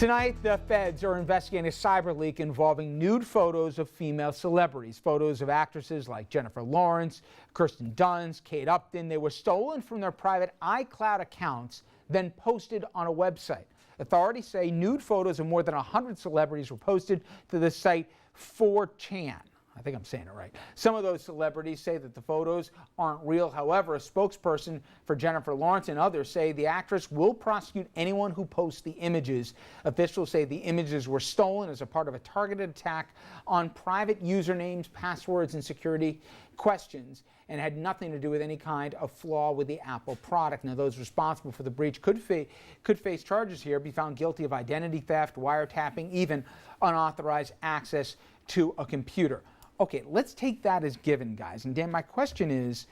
Tonight, the feds are investigating a cyber leak involving nude photos of female celebrities. Photos of actresses like Jennifer Lawrence, Kirsten Dunst, Kate Upton. They were stolen from their private iCloud accounts, then posted on a website. Authorities say nude photos of more than 100 celebrities were posted to the site 4chan. I think I'm saying it right. Some of those celebrities say that the photos aren't real. However, a spokesperson for Jennifer Lawrence and others say the actress will prosecute anyone who posts the images. Officials say the images were stolen as a part of a targeted attack on private usernames, passwords, and security questions, and had nothing to do with any kind of flaw with the Apple product. Now, those responsible for the breach could face charges here, be found guilty of identity theft, wiretapping, even unauthorized access to a computer. Okay, let's take that as given, guys. And Dan, my question is,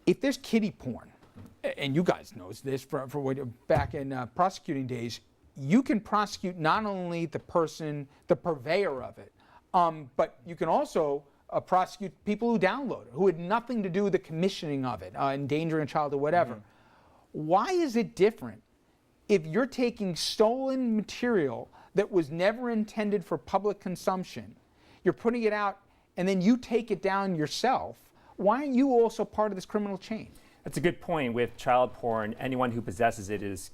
if there's kiddie porn, and you guys know this for back in prosecuting days, you can prosecute not only the person, the purveyor of it, but you can also prosecute people who download it, who had nothing to do with the commissioning of it, endangering a child or whatever. Why is it different if you're taking stolen material that was never intended for public consumption, you're putting it out, and then you take it down yourself? Why aren't you also part of this criminal chain? That's a good point. With child porn, anyone who possesses it is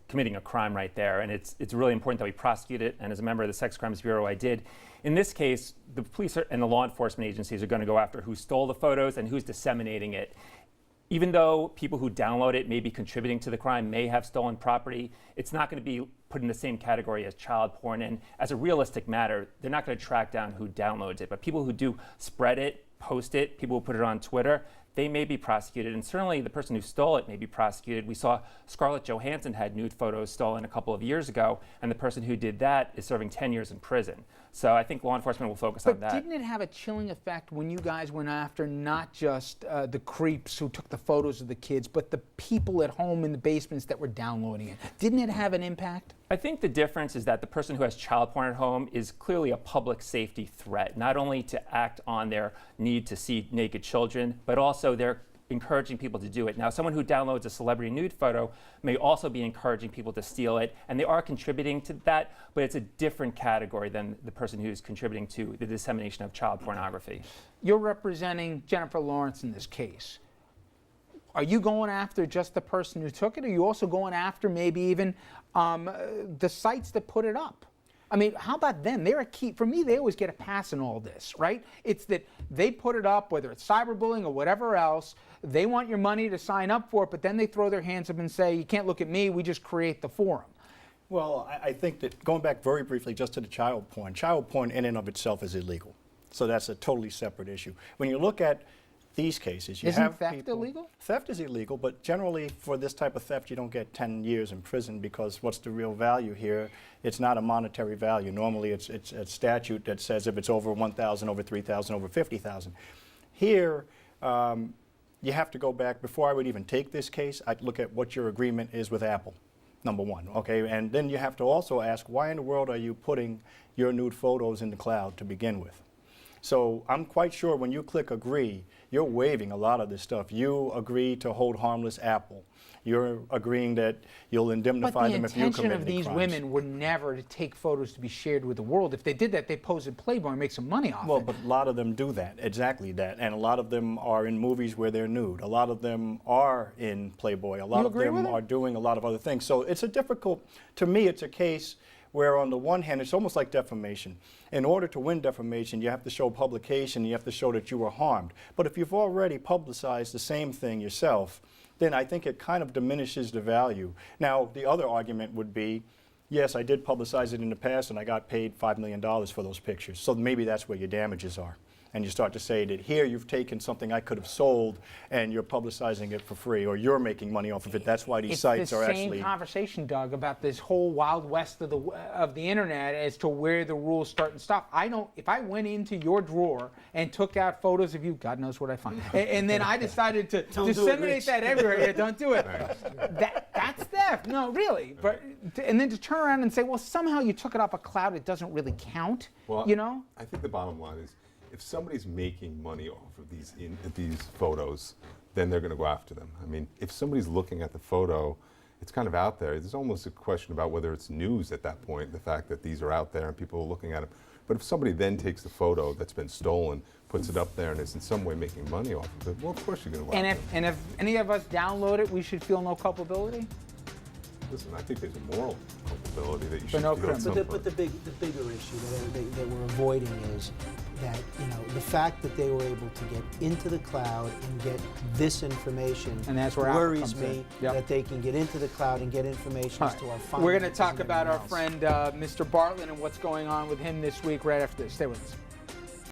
committing a crime right there, and it's really important that we prosecute it. And as a member of the Sex Crimes Bureau, I did. In this case, the police and the law enforcement agencies are going to go after who stole the photos and who's disseminating it. Even though people who download it may be contributing to the crime, may have stolen property, it's not going to be put in the same category as child porn. And as a realistic matter, they're not going to track down who downloads it. But people who do spread it, post it, people who put it on Twitter, they may be prosecuted. And certainly the person who stole it may be prosecuted. We saw Scarlett Johansson had nude photos stolen a couple of years ago, and the person who did that is serving 10 years in prison. So I think law enforcement will focus on that. But didn't it have a chilling effect when you guys went after not just the creeps who took the photos of the kids, but the people at home in the basements that were downloading it? Didn't it have an impact? I think the difference is that the person who has child porn at home is clearly a public safety threat, not only to act on their need to see naked children, but also they're encouraging people to do it. Now, someone who downloads a celebrity nude photo may also be encouraging people to steal it, and they are contributing to that, but it's a different category than the person who's contributing to the dissemination of child pornography. You're representing Jennifer Lawrence in this case. Are you going after just the person who took it, or are you also going after maybe even the sites that put it up? I mean, how about them? They're a key. For me, they always get a pass in all this, right? It's that they put it up, whether it's cyberbullying or whatever else, they want your money to sign up for it, but then they throw their hands up and say, you can't look at me, we just create the forum. Well, I think that going back very briefly just to the child porn in and of itself is illegal. So that's a totally separate issue. When you look at these cases, you have theft people, illegal? Theft is illegal, but generally for this type of theft, you don't get 10 years in prison, because what's the real value here? It's not a monetary value. Normally it's a statute that says if it's over 1,000, over 3,000, over 50,000. Here, you have to go back. Before I would even take this case, I'd look at what your agreement is with Apple, number one, okay? And then you have to also ask, why in the world are you putting your nude photos in the cloud to begin with? So I'm quite sure when you click agree, you're waiving a lot of this stuff. You agree to hold harmless Apple. You're agreeing that you'll indemnify them if you commit any crimes. But the intention of these women were never to take photos to be shared with the world. If they did that, they pose at Playboy and make some money off it. Well, but a lot of them do that, exactly that. And a lot of them are in movies where they're nude. A lot of them are in Playboy. A lot of them are doing a lot of other things. So it's a difficult, to me, it's a case where on the one hand, it's almost like defamation. In order to win defamation, you have to show publication, you have to show that you were harmed. But if you've already publicized the same thing yourself, then I think it kind of diminishes the value. Now, the other argument would be, yes, I did publicize it in the past and I got paid $5 million for those pictures. So maybe that's where your damages are. And you start to say that here you've taken something I could have sold and you're publicizing it for free, or you're making money off of it. That's why these sites are actually... It's the same conversation, Doug, about this whole wild west of the internet as to where the rules start and stop. If I went into your drawer and took out photos of you, God knows what I find, and then I decided to disseminate that everywhere, yeah, don't do it. That's theft. No, really. But and then to turn around and say, well, somehow you took it off a cloud, it doesn't really count. Well, you know? I think the bottom line is, if somebody's making money off of these photos, then they're going to go after them. I mean, if somebody's looking at the photo it's kind of out there. There's almost a question about whether it's news at that point, the fact that these are out there and people are looking at them. But if somebody then takes the photo that's been stolen, puts it up there, and is in some way making money off of it, well, of course you're going to allow it. And if any of us download it, we should feel no culpability? Listen, I think there's a moral culpability that you For should no feel crime. at some But point. the bigger issue that we're avoiding is that, the fact that they were able to get into the cloud and get this information And that's where Apple worries comes in. me. Yep. That they can get into the cloud and get information All as to our right. finances. We're going to talk and about our everything else. friend Mr. Bartlett and what's going on with him this week right after this. Stay with us.